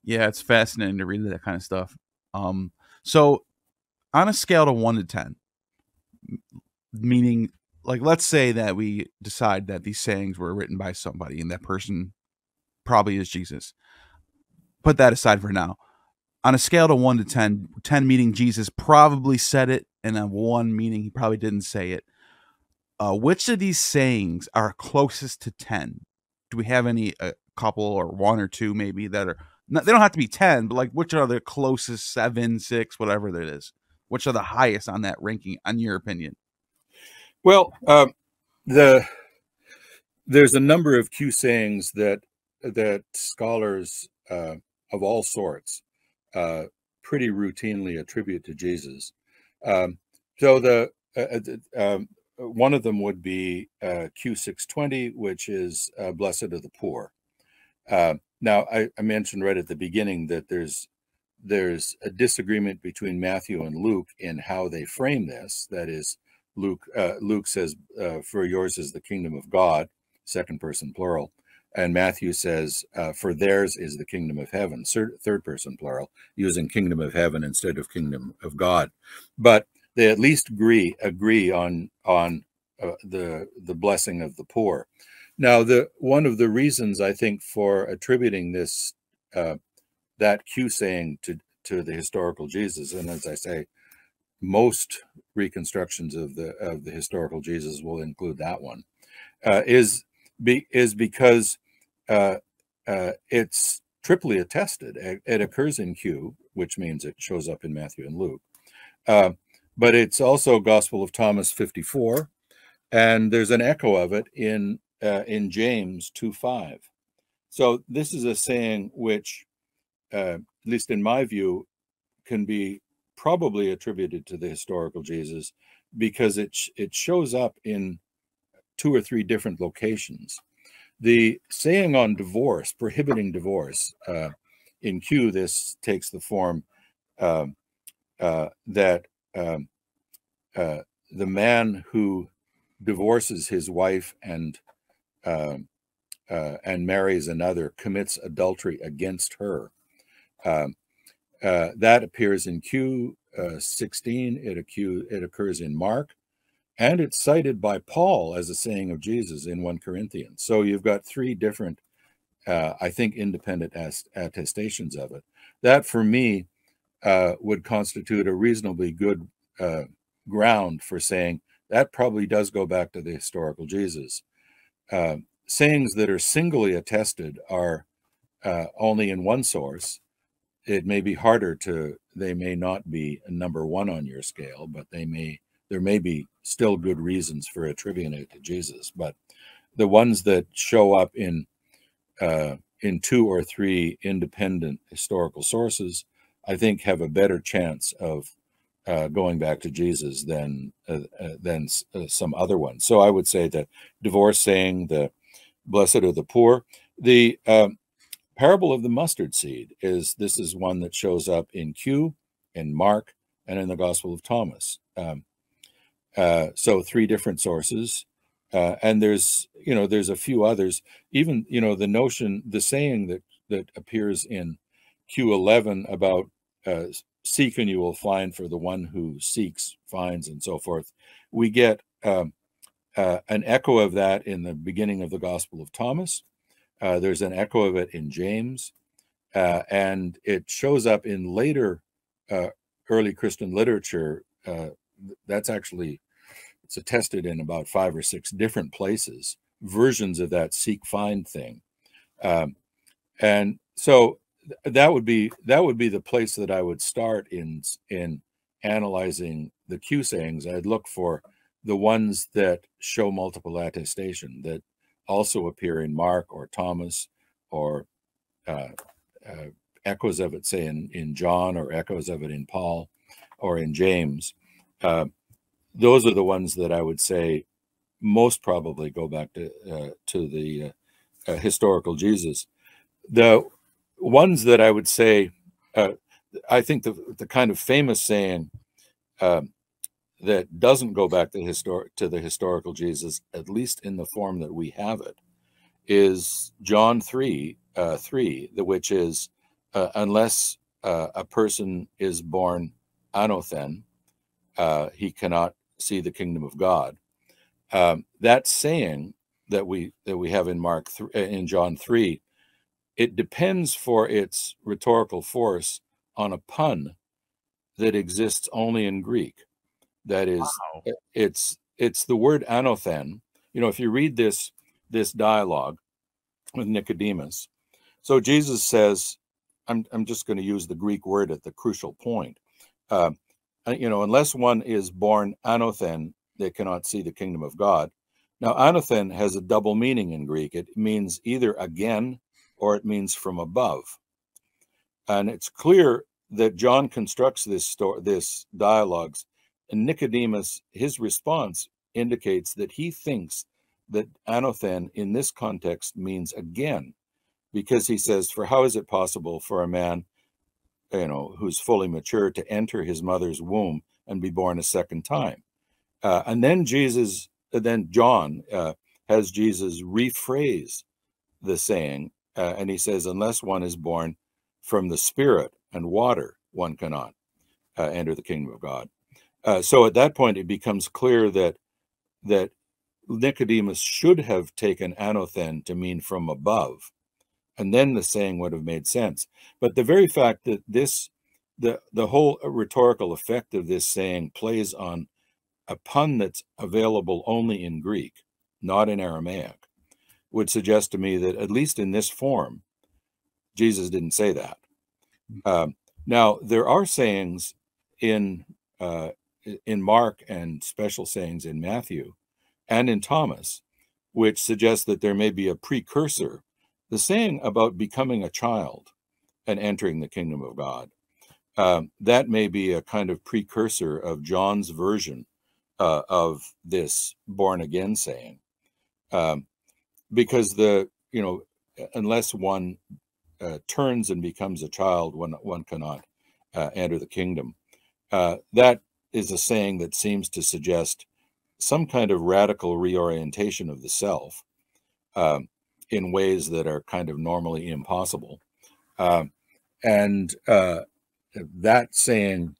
Yeah, it's fascinating to read that kind of stuff. So on a scale to 1 to 10, meaning, like, let's say that we decide that these sayings were written by somebody and that person probably is Jesus. Put that aside for now. On a scale to 1 to 10, 10 meaning Jesus probably said it, and a 1 meaning he probably didn't say it. Which of these sayings are closest to 10? Do we have any a couple or 1 or 2 maybe that are not, they don't have to be 10, but like which are the closest 7, 6, whatever that is? Which are the highest on that ranking, on your opinion? Well, the there's a number of Q sayings that scholars of all sorts uh, pretty routinely attribute to Jesus. Um, so one of them would be Q620, which is "Blessed are the poor." Now, I mentioned right at the beginning that there's a disagreement between Matthew and Luke in how they frame this. That is, Luke says, "For yours is the kingdom of God," second person plural, and Matthew says, "For theirs is the kingdom of heaven," third person plural, using kingdom of heaven instead of kingdom of God. But they at least agree on the blessing of the poor. Now, the one of the reasons I think for attributing this that Q saying to the historical Jesus, and as I say, most reconstructions of the historical Jesus will include that one, is because it's triply attested. It occurs in Q, which means it shows up in Matthew and Luke, but it's also Gospel of Thomas 54, and there's an echo of it in James 2:5. So this is a saying which, at least in my view, can be probably attributed to the historical Jesus because it shows up in 2 or 3 different locations. The saying on divorce, prohibiting divorce, in Q, this takes the form that the man who divorces his wife and marries another commits adultery against her. That appears in Q 16. It occurs in Mark, and it's cited by Paul as a saying of Jesus in 1 Corinthians. So you've got 3 different, I think, independent attestations of it. That, for me, would constitute a reasonably good ground for saying that probably does go back to the historical Jesus. Sayings that are singly attested are only in one source. It may be harder they may not be a number 1 on your scale, but there may be still good reasons for attributing it to Jesus. But the ones that show up in 2 or 3 independent historical sources, I think have a better chance of going back to Jesus than some other ones. So I would say that divorce saying, the blessed are the poor, the parable of the mustard seed is one that shows up in Q, in Mark, and in the Gospel of Thomas. So 3 different sources, and there's a few others. Even the saying that appears in Q11 about seek and you will find, for the one who seeks finds, and so forth. We get an echo of that in the beginning of the Gospel of Thomas. There's an echo of it in James, and it shows up in later early Christian literature. It's attested in about 5 or 6 different places, versions of that seek find thing, and so that would be the place that I would start in analyzing the Q sayings. I'd look for the ones that show multiple attestation, that also appear in Mark or Thomas, or echoes of it, say, in John, or echoes of it in Paul or in James. Those are the ones that I would say most probably go back to the historical Jesus. The ones that I would say, I think the kind of famous saying that doesn't go back to the historical Jesus, at least in the form that we have it, is John 3:3, which is unless a person is born anothen, he cannot see the kingdom of God. That saying that we have in in John 3, it depends for its rhetorical force on a pun that exists only in Greek. That is, Wow. it's the word anothen. You know, if you read this dialogue with Nicodemus, so Jesus says, I'm just going to use the Greek word at the crucial point. You know, unless one is born anothen, they cannot see the kingdom of God. Now, anothen has a double meaning in Greek. It means either again or it means from above. And it's clear that John constructs this dialogues, and Nicodemus, his response indicates that he thinks that anothen in this context means again, because he says, for how is it possible for a man, you know, who's fully mature to enter his mother's womb and be born a second time? And then John has Jesus rephrase the saying, and he says, unless one is born from the Spirit and water, one cannot enter the kingdom of God. So at that point, it becomes clear that Nicodemus should have taken anothen to mean from above, and then the saying would have made sense. But the very fact that the whole rhetorical effect of this saying plays on a pun that's available only in Greek, not in Aramaic, would suggest to me that at least in this form, Jesus didn't say that. Now, there are sayings in Mark and special sayings in Matthew and in Thomas, which suggest that there may be a precursor, the saying about becoming a child and entering the kingdom of God. That may be a kind of precursor of John's version of this born again saying, because unless one turns and becomes a child, one cannot enter the kingdom. That is a saying that seems to suggest some kind of radical reorientation of the self in ways that are kind of normally impossible. And that saying,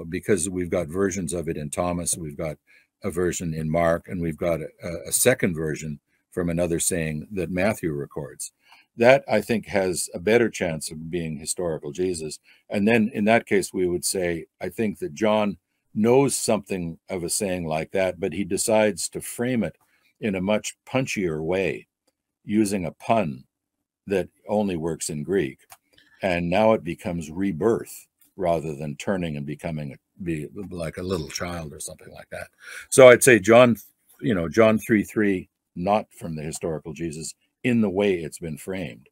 because we've got versions of it in Thomas, we've got a version in Mark, and we've got a second version from another saying that Matthew records. That, I think, has a better chance of being historical Jesus. And then in that case, we would say, I think that John knows something of a saying like that, but he decides to frame it in a much punchier way, using a pun that only works in Greek. And now it becomes rebirth rather than turning and be like a little child or something like that. So I'd say John 3:3, not from the historical Jesus in the way it's been framed,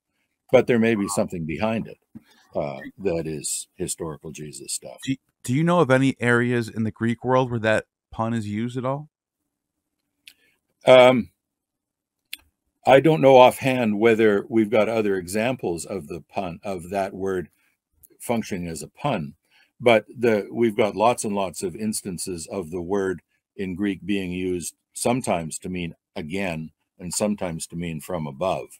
but there may be something behind it that is historical Jesus stuff. Do you know of any areas in the Greek world where that pun is used at all? I don't know offhand whether we've got other examples of the pun, of that word functioning as a pun, but we've got lots and lots of instances of the word in Greek being used sometimes to mean again and sometimes to mean from above.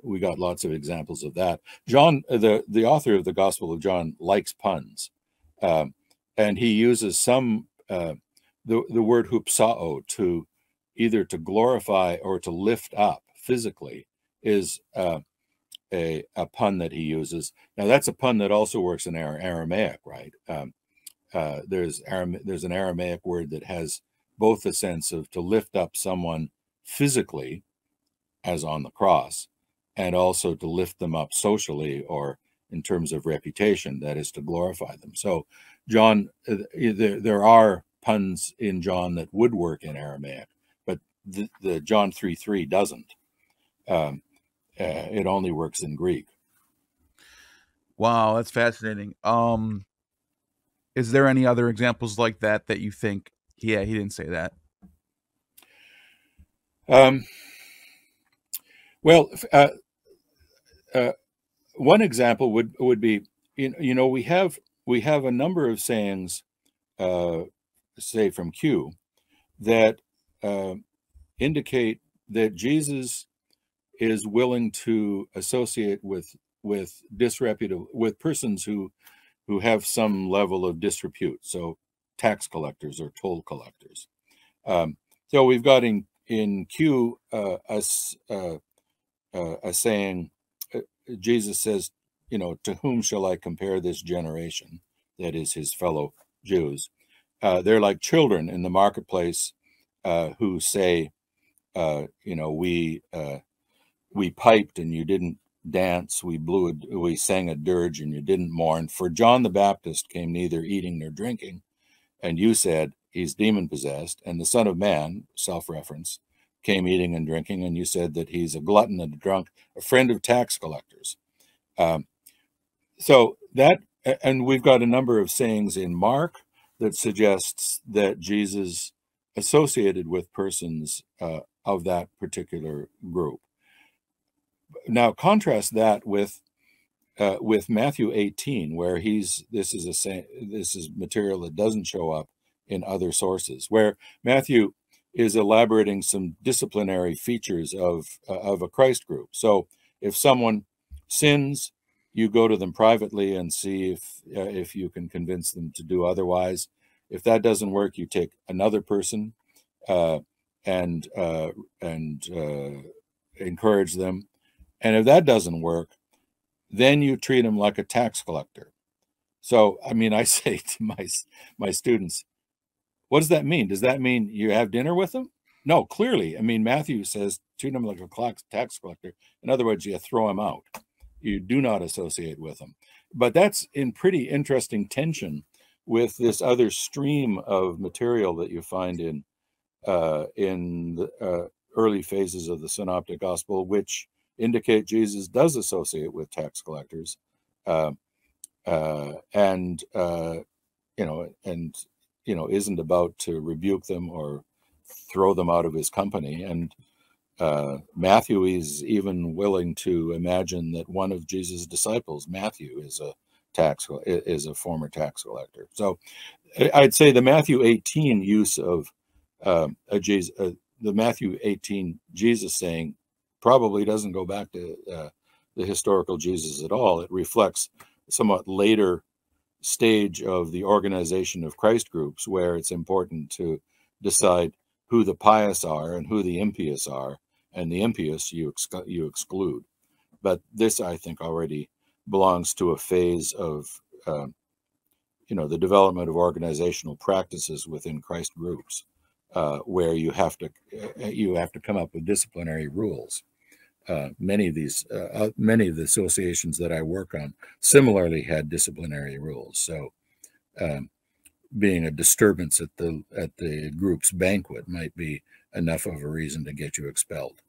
We got lots of examples of that. John, the author of the Gospel of John, likes puns, and he uses some the word hupsao to either to glorify or to lift up physically is a pun that he uses. Now that's a pun that also works in Aramaic, right? There's an Aramaic word that has both the sense of to lift up someone physically, as on the cross, and also to lift them up socially or in terms of reputation, that is to glorify them. So John, there are puns in John that would work in Aramaic, but the John 3:3 doesn't. It only works in Greek. Wow, that's fascinating. Is there any other examples like that you think, yeah, he didn't say that? Well, one example would be, we have a number of sayings, say from Q, that indicate that Jesus is willing to associate with disreputable, with persons who have some level of disrepute. So tax collectors or toll collectors. So we've got in Q a saying. Jesus says, to whom shall I compare this generation? That is his fellow Jews. They're like children in the marketplace who say, we piped and you didn't dance. We sang a dirge and you didn't mourn. For John the Baptist came neither eating nor drinking, and you said he's demon possessed. And the Son of Man, self-reference, came eating and drinking, and you said that he's a glutton and a drunk, a friend of tax collectors. So that, and we've got a number of sayings in Mark that suggests that Jesus associated with persons of that particular group. Now contrast that with Matthew 18, where this is material that doesn't show up in other sources, where Matthew is elaborating some disciplinary features of a Christ group. So if someone sins, you go to them privately and see if you can convince them to do otherwise. If that doesn't work, you take another person and encourage them. And if that doesn't work, then you treat them like a tax collector. So, I mean, I say to my students, what does that mean? Does that mean you have dinner with them? No, clearly. I mean, Matthew says, treat them like a tax collector. In other words, you throw them out. You do not associate with them. But that's in pretty interesting tension with this other stream of material that you find in the early phases of the Synoptic Gospel, which indicate Jesus does associate with tax collectors, isn't about to rebuke them or throw them out of his company. And Matthew is even willing to imagine that one of Jesus' disciples, Matthew, is a former tax collector. So I'd say the Matthew 18 use of the Matthew 18 Jesus saying probably doesn't go back to the historical Jesus at all. It reflects a somewhat later stage of the organization of Christ groups, where it's important to decide who the pious are and who the impious are, and the impious you exclude. But this, I think, already belongs to a phase of the development of organizational practices within Christ groups, where you have to come up with disciplinary rules. Many of the associations that I work on similarly had disciplinary rules. So being a disturbance at the group's banquet might be enough of a reason to get you expelled.